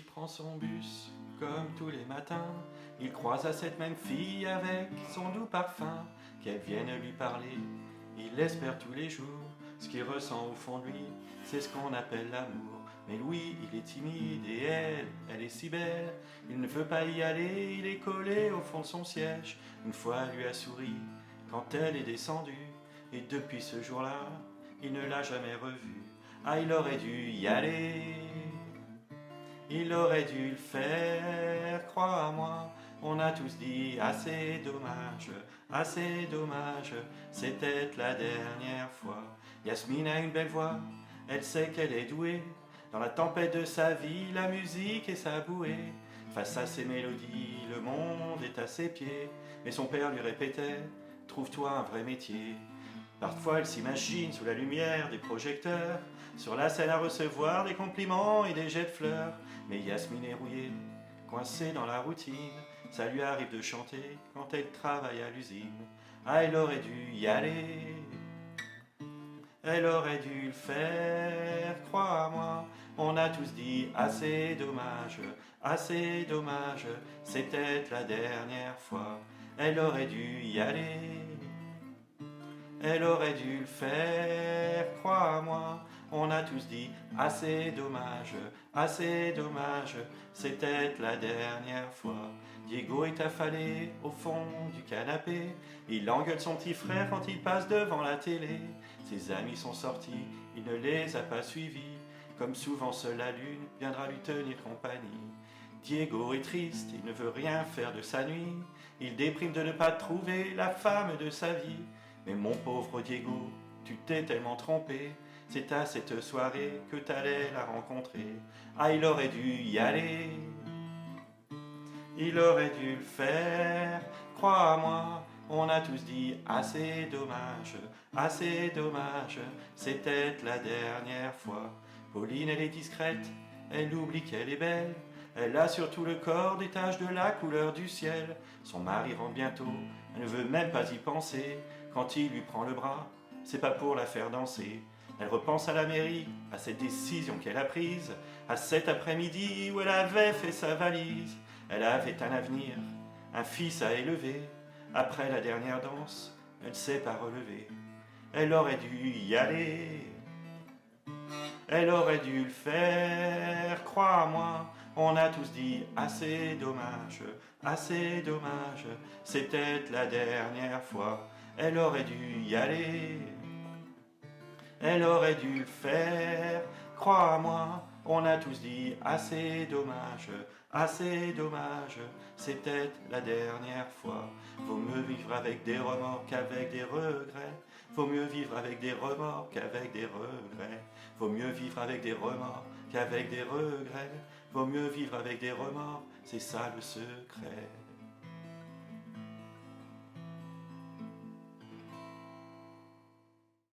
il prend son bus, comme tous les matins, il croise à cette même fille avec son doux parfum, qu'elle vienne lui parler, il l'espère tous les jours. Ce qu'il ressent au fond de lui, c'est ce qu'on appelle l'amour. Mais lui, il est timide et elle est si belle, il ne veut pas y aller, il est collé au fond de son siège. Une fois, elle lui a souri quand elle est descendue, et depuis ce jour-là, il ne l'a jamais revue. Ah, il aurait dû y aller, il aurait dû le faire, crois-moi. On a tous dit assez dommage, c'est peut-être la dernière fois. Yasmine a une belle voix, elle sait qu'elle est douée. Dans la tempête de sa vie, la musique est sa bouée. Face à ses mélodies, le monde est à ses pieds. Mais son père lui répétait, trouve-toi un vrai métier. Parfois elle s'imagine sous la lumière des projecteurs, sur la scène à recevoir des compliments et des jets de fleurs. Mais Yasmine est rouillée, coincée dans la routine, ça lui arrive de chanter quand elle travaille à l'usine. Ah, elle aurait dû y aller, elle aurait dû le faire, crois-moi. On a tous dit assez dommage, c'est peut-être la dernière fois. Elle aurait dû y aller, elle aurait dû le faire, crois-moi. On a tous dit assez dommage, c'est peut-être la dernière fois. Diego est affalé au fond du canapé, il engueule son petit frère quand il passe devant la télé. Ses amis sont sortis, il ne les a pas suivis, comme souvent seule la lune viendra lui tenir compagnie. Diego est triste, il ne veut rien faire de sa nuit, il déprime de ne pas trouver la femme de sa vie. Mais mon pauvre Diego, tu t'es tellement trompé, c'est à cette soirée que t'allais la rencontrer. Ah, il aurait dû y aller, il aurait dû le faire, crois-moi. On a tous dit assez dommage, c'est peut-être la dernière fois. Pauline, elle est discrète, elle oublie qu'elle est belle, elle a surtout le corps des taches de la couleur du ciel. Son mari rentre bientôt, elle ne veut même pas y penser. Quand il lui prend le bras, c'est pas pour la faire danser. Elle repense à la mairie, à cette décision qu'elle a prise, à cet après-midi où elle avait fait sa valise. Elle avait un avenir, un fils à élever. Après la dernière danse, elle ne s'est pas relevée. Elle aurait dû y aller, elle aurait dû le faire, crois-moi. On a tous dit assez dommage, c'est peut-être la dernière fois. Elle aurait dû y aller, elle aurait dû le faire, crois-moi. On a tous dit assez dommage, c'est peut-être la dernière fois. Vaut mieux vivre avec des remords qu'avec des regrets. Vaut mieux vivre avec des remords qu'avec des regrets. Vaut mieux vivre avec des remords qu'avec des regrets. Vaut mieux vivre avec des remords, c'est ça le secret.